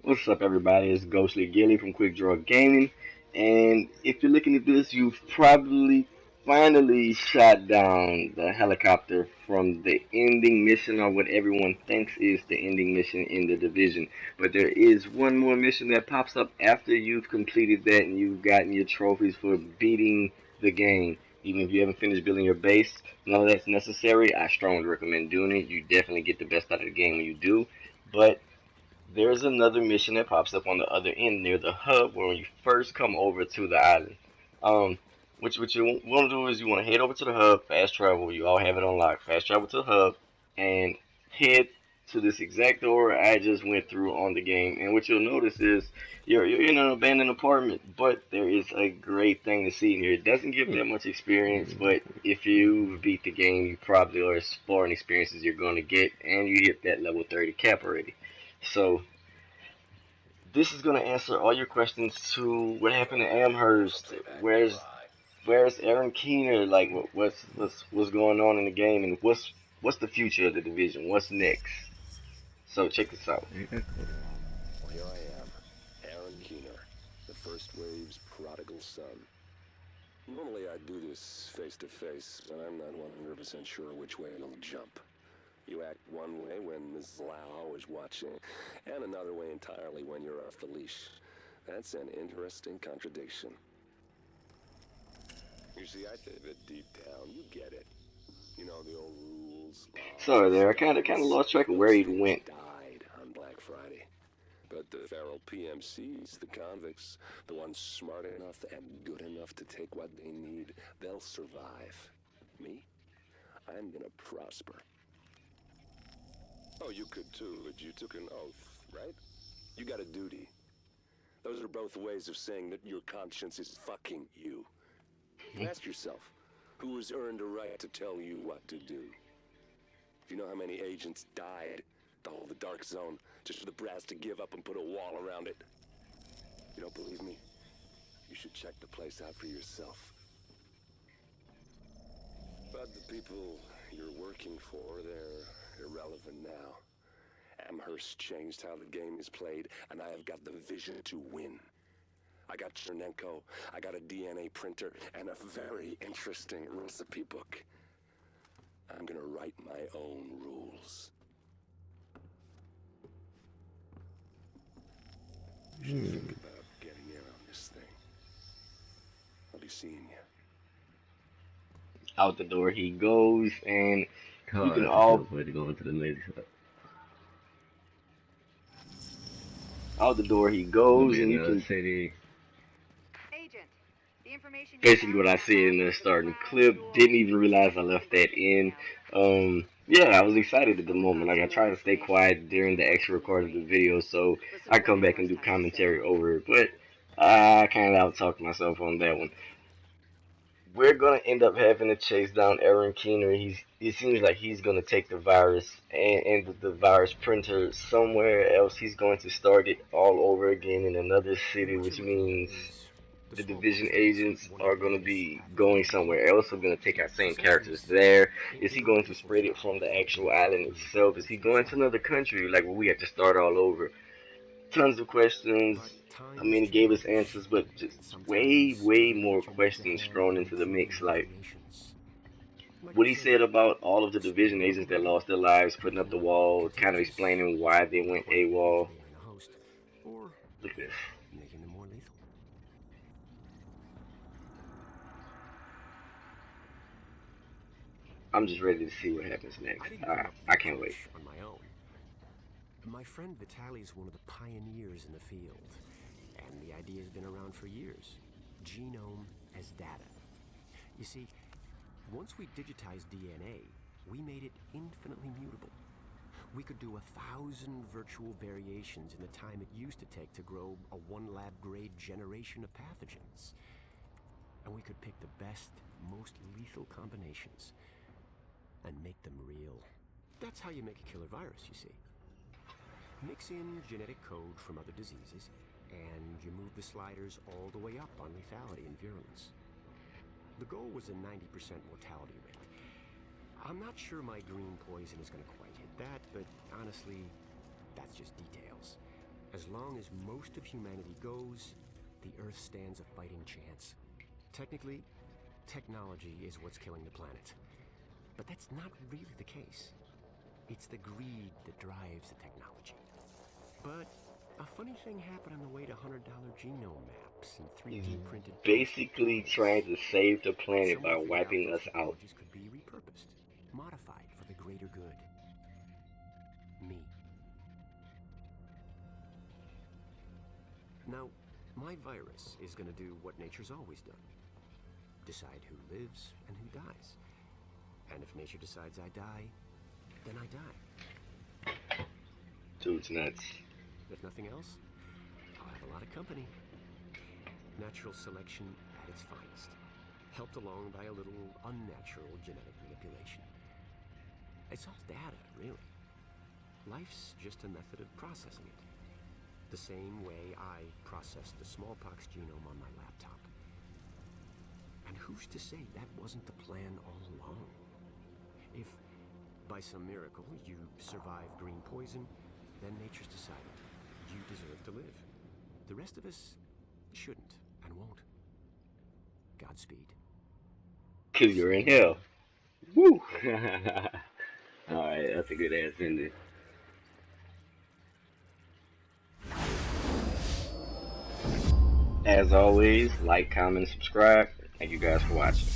What's up, everybody? It's GhostlyGhille from Quick Draw Gaming, and if you're looking at this, you've probably finally shot down the helicopter from the ending mission, or what everyone thinks is the ending mission in the division. But there is one more mission that pops up after you've completed that and you've gotten your trophies for beating the game. Even if you haven't finished building your base, none of that's necessary. I strongly recommend doing it. You definitely get the best out of the game when you do. But there's another mission that pops up on the other end near the hub when you first come over to the island. Um, what you want to do is you want to head over to the hub, fast travel. You all have it unlocked. Fast travel to the hub and head to this exact door I just went through on the game. And what you'll notice is you're in an abandoned apartment, but there is a great thing to see in here. It doesn't give that much experience, but if you beat the game, you probably are exploring experiences you're going to get, and you hit that level 30 cap already. So this is gonna answer all your questions to what happened to Amherst. Where's Aaron Keener? Like what's going on in the game, and what's the future of the division? What's next? So check this out. Well, here I am, Aaron Keener, the first wave's prodigal son. Normally I'd do this face to face, but I'm not 100% sure which way it'll jump. You act one way when Ms. Lau is watching, and another way entirely when you're off the leash. That's an interesting contradiction. You see, I think that deep down, you get it. You know, the old rules, Sorry laws, there, I kind of lost track of where those he things went. died on Black Friday. But the feral PMCs, the convicts, the ones smart enough and good enough to take what they need, they'll survive. Me? I'm gonna prosper. Oh, you could too, but you took an oath, right? You got a duty. Those are both ways of saying that your conscience is fucking you. Ask yourself, who has earned a right to tell you what to do? Do you know how many agents died to hold the Dark Zone just for the brass to give up and put a wall around it? You don't believe me? You should check the place out for yourself. But the people you're working for, they're irrelevant now. Amherst changed how the game is played, and I have got the vision to win. I got Chernenko, I got a DNA printer, and a very interesting recipe book. I'm gonna write my own rules. You should think about getting in on this thing. I'll be seeing you. Out the door he goes, and you Oh, can that's all the way to go into the ladies' hut. out the door he goes, and Maybe you in the can city. Agent, the information you basically found what I in that said in the lab starting was clip. your Didn't even realize I left that in. Yeah, I was excited at the moment. Like I try to stay quiet during the actual recording of the video, so Listen I to what come back and Amherst do has to say. commentary over it. But I kind of out talked myself on that one. We're gonna end up having to chase down Aaron Keener. It seems like he's gonna take the virus and the virus printer somewhere else. He's going to start it all over again in another city, What which you're looking means at is the the small division portions of agents one of are the going to biggest be going pathogens on somewhere else. Earth. We're going to take our same For characters centuries, there. it Is he made a going to peaceful spread it job from the actual of island being itself? Is he going to another country, like where we have to start all over? Tons of questions. but I times mean, he gave us change, answers, but just and way, sometimes way Mother more Nature moves questions ahead thrown of into the unfolding mix. Like regulations. Like what you he say, said about all of the it's really division agents that remarkable. lost their lives, We putting up can the wall, kind of contagious, explaining why they make went one AWOL. alien a host, or Look at this. making them more lethal. I'm just ready to see what happens next. I didn't come up with I the can't wait. approach on my own. My friend Vitaly is one of the pioneers in the field, and the idea has been around for years. Genome as data. You see, once we digitized DNA, we made it infinitely mutable. We could do 1,000 virtual variations in the time it used to take to grow a one lab grade generation of pathogens. And we could pick the best, most lethal combinations and make them real. That's how you make a killer virus, you see. Mix in genetic code from other diseases, and you move the sliders all the way up on lethality and virulence. The goal was a 90% mortality rate. I'm not sure my green poison is going to quite hit that, but honestly, that's just details. As long as most of humanity goes, the Earth stands a fighting chance. Technically, technology is what's killing the planet. But that's not really the case. It's the greed that drives the technology. But a funny thing happened on the way to $100 genome maps and 3D printed. Basically trying to save the planet by Someone figured wiping those us out. technologies could be repurposed, modified for the greater good. Me. Now, my virus is going to do what nature's always done. Decide who lives and who dies. And if nature decides I die, then I die. Dude's nuts. If nothing else, I'll have a lot of company. Natural selection at its finest, helped along by a little unnatural genetic manipulation. It's all data, really. Life's just a method of processing it. The same way I processed the smallpox genome on my laptop. And who's to say that wasn't the plan all along? If, by some miracle, you survive green poison, then nature's decided you deserve to live. The rest of us shouldn't and won't. Godspeed. 'Cause you're in hell. Woo! Alright, that's a good ass ending. As always, like, comment, and subscribe. Thank you guys for watching.